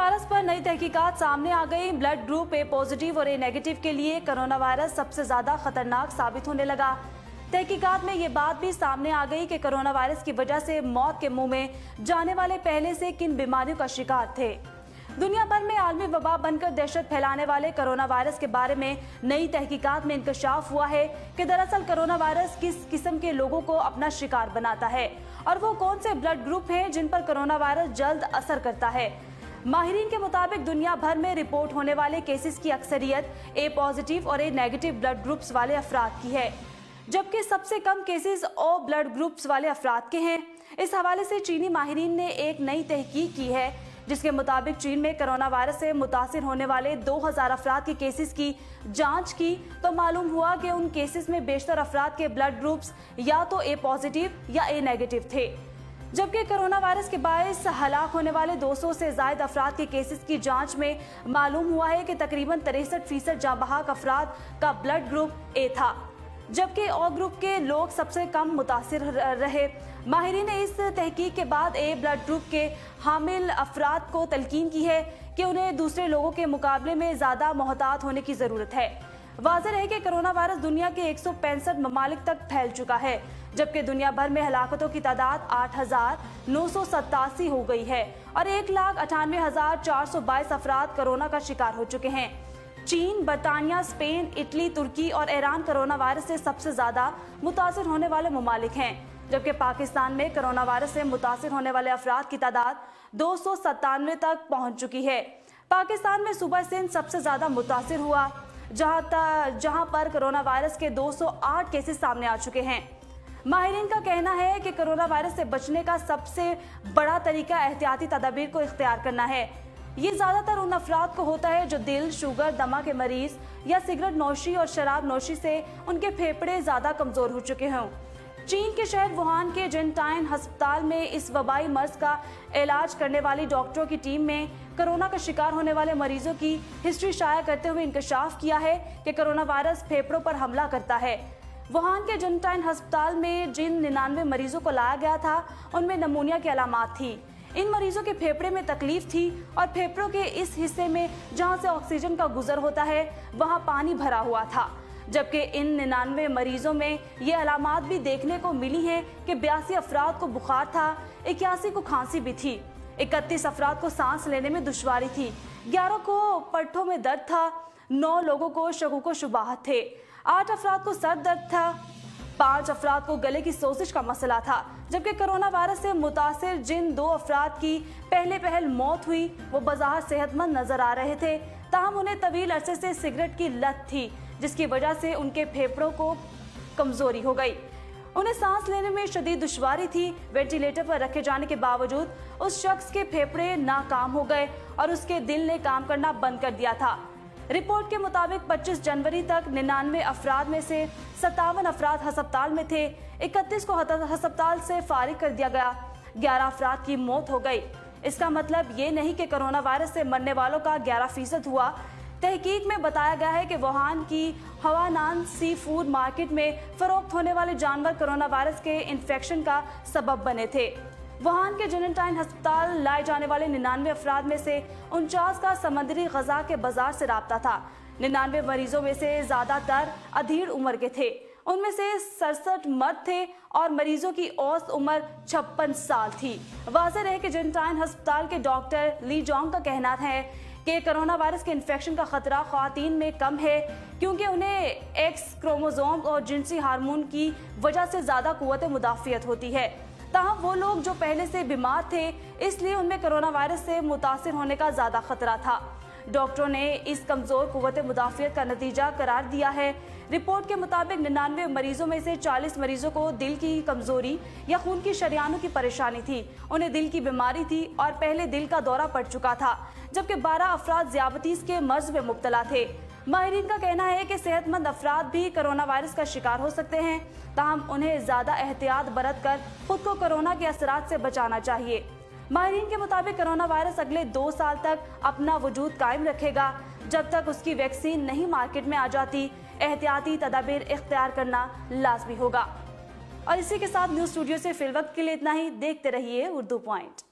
Virus पर नई तहकीकात सामने आ गई। ब्लड ग्रुप ए पॉजिटिव और ए नेगेटिव के लिए कोरोना वायरस सबसे ज्यादा खतरनाक साबित होने लगा। तहकीकात में ये बात भी सामने आ गई कि कोरोना वायरस की वजह से मौत के मुंह में जाने वाले पहले से किन बीमारियों का शिकार थे। दुनिया भर में आलमी वबा बनकर दहशत फैलाने वाले कोरोना वायरस के बारे में नई तहकीकात में इंकशाफ हुआ है कि दरअसल कोरोना वायरस किस किस्म के लोगों को अपना शिकार बनाता है और वो कौन से ब्लड ग्रुप हैं जिन पर कोरोना वायरस जल्द असर करता है। माहिरीन के मुताबिक दुनिया भर में रिपोर्ट होने वाले केसेस की अक्सरियत ए पॉजिटिव और ए नेगेटिव ब्लड ग्रुप्स वाले अफराद की है, जबकि सबसे कम केसेस ओ ब्लड ग्रुप्स वाले अफराद के हैं। इस हवाले से चीनी माहिरीन ने एक नई तहकीक की है जिसके मुताबिक चीन में कोरोना वायरस से मुतासिर होने वाले 2000 अफराद के केसेस की जांच की तो मालूम हुआ कि उन केसेस में बेशतर अफराद के ब्लड ग्रुप्स या तो ए पॉजिटिव या ए नेगेटिव थे, जबकि कोरोना वायरस के बायस हलाक होने वाले 200 से ज्यादा अफराद के केसेस की जांच में मालूम हुआ है कि तकरीबन 63% जाँ बहक अफराद का ब्लड ग्रुप ए था, जबकि ओ ग्रुप के लोग सबसे कम मुतासिर रहे। माहिरीन ने इस तहकीक के बाद ए ब्लड ग्रुप के हामिल अफराद को तलकीन की है कि उन्हें दूसरे लोगों के मुकाबले में ज्यादा मोहतात होने की जरूरत है। वाज़ेह है कि कोरोना वायरस दुनिया के 165 ममालिक तक फैल चुका है, जबकि दुनिया भर में हलाकतों की तादाद 8,987 हो गई है और 1,98,422 अफराद कोरोना का शिकार हो चुके हैं। चीन, बरतानिया, स्पेन, इटली, तुर्की और ईरान कोरोना वायरस से सबसे ज्यादा मुतासिर होने वाले ममालिक हैं, जबकि पाकिस्तान में कोरोना वायरस से मुतासिर होने वाले अफराद की तादाद 297 तक पहुंच चुकी है। पाकिस्तान में सूबा सिंध सबसे ज्यादा मुतासिर हुआ, जहां पर कोरोना वायरस के 208 केसेस सामने आ चुके हैं। माहिरीन का कहना है कि कोरोना वायरस से बचने का सबसे बड़ा तरीका एहतियाती तदाबीर को इख्तियार करना है। ये ज्यादातर उन अफराद को होता है जो दिल, शुगर, दमा के मरीज या सिगरेट नोशी और शराब नोशी से उनके फेफड़े ज्यादा कमजोर हो चुके हों। चीन के शहर वुहान के जेनटाइन अस्पताल में इस वबाई मर्ज का इलाज करने वाली डॉक्टरों की टीम में कोरोना का शिकार होने वाले मरीजों की हिस्ट्री शाया करते हुए इंकशाफ किया है कि कोरोना वायरस फेफड़ों पर हमला करता है। वुहान के जेनटाइन अस्पताल में जिन 99 मरीजों को लाया गया था उनमें नमूनिया की अलामात थी। इन मरीजों के फेफड़े में तकलीफ थी और फेफड़ों के इस हिस्से में जहां से ऑक्सीजन का गुजर होता है वहां पानी भरा हुआ था, जबकि इन 99 मरीजों में ये अलामात भी देखने को मिली हैं कि 82 अफराद को बुखार था, 81 को खांसी भी थी, 31 अफराद को सांस लेने में दुश्वारी थी, 11 को पट्ठों में दर्द था, 9 लोगों को शकूक शुबाहत थे, 8 अफराद को सर दर्द था, 5 अफराद को गले की सोजिश का मसला था। जबकि कोरोना वायरस से मुतासिर जिन 2 अफराद की पहल मौत हुई वो बज़ाहिर सेहतमंद नजर आ रहे थे, ताहम उन्हें तवील अरसे से सिगरेट की लत थी, जिसकी वजह से उनके फेफड़ों को कमजोरी हो गई। उन्हें सांस लेने में शदीद दुश्वारी थी। वेंटिलेटर पर रखे जाने के बावजूद उस शख्स के फेफड़े नाकाम हो गए और उसके दिल ने काम करना बंद कर दिया था। रिपोर्ट के मुताबिक 25 जनवरी तक 99 अफराद में से 57 अफराद अस्पताल में थे, 31 को अस्पताल से फारिग कर दिया गया, 11 अफराद की मौत हो गई। इसका मतलब ये नहीं कि कोरोना वायरस से मरने वालों का 11% हुआ। तहकीक में बताया गया है कि वुहान की हवानान सी फूड मार्केट में फरोख्त होने वाले जानवर कोरोना वायरस के इन्फेक्शन का सबब बने थे। वुहान के जेनटाइन अस्पताल लाए जाने वाले 99 अफराद में से 49 का समुद्री ग़ज़ा के बाजार से राब्ता था। 99 मरीजों में से ज़्यादातर अधीर उम्र के थे, उनमें से 67 मर्द थे और मरीजों की औसत उम्र 56 साल थी। वाज़ेह है कि जेनटाइन अस्पताल के डॉक्टर ली जोंग का कहना है कि कोरोना वायरस के इन्फेक्शन का खतरा ख़वातीन में कम है, क्योंकि उन्हें एक्स क्रोमोसोम और जिनसी हार्मोन की वजह से ज़्यादा क़ुव्वत मुदाफ़ियत होती है। ताहम वो लोग जो पहले से बीमार थे, इसलिए उनमें कोरोना वायरस से मुतासिर होने का ज़्यादा खतरा था। डॉक्टरों ने इस कमज़ोर क़ुव्वत मुदाफ़ियत का नतीजा करार दिया है। रिपोर्ट के मुताबिक 99 मरीजों में से 40 मरीजों को दिल की कमज़ोरी या खून की शरियानों की परेशानी थी, उन्हें दिल की बीमारी थी और पहले दिल का दौरा पड़ चुका था, जबकि 12 अफराद ज़ियाबतीस के मर्ज में मुब्तला थे। माहिरीन का कहना है कि सेहतमंद अफराद भी कोरोना वायरस का शिकार हो सकते हैं, ताहम उन्हें ज़्यादा एहतियात बरत कर खुद को कोरोना के असरात से बचाना चाहिए। माहिरीन के मुताबिक कोरोना वायरस अगले 2 साल तक अपना वजूद कायम रखेगा, जब तक उसकी वैक्सीन नहीं मार्केट में आ जाती। एहतियाती तदाबीर इख्तियार करना लाजमी होगा। और इसी के साथ न्यूज़ स्टूडियो से फिल वक्त के लिए इतना ही। देखते रहिए उर्दू पॉइंट।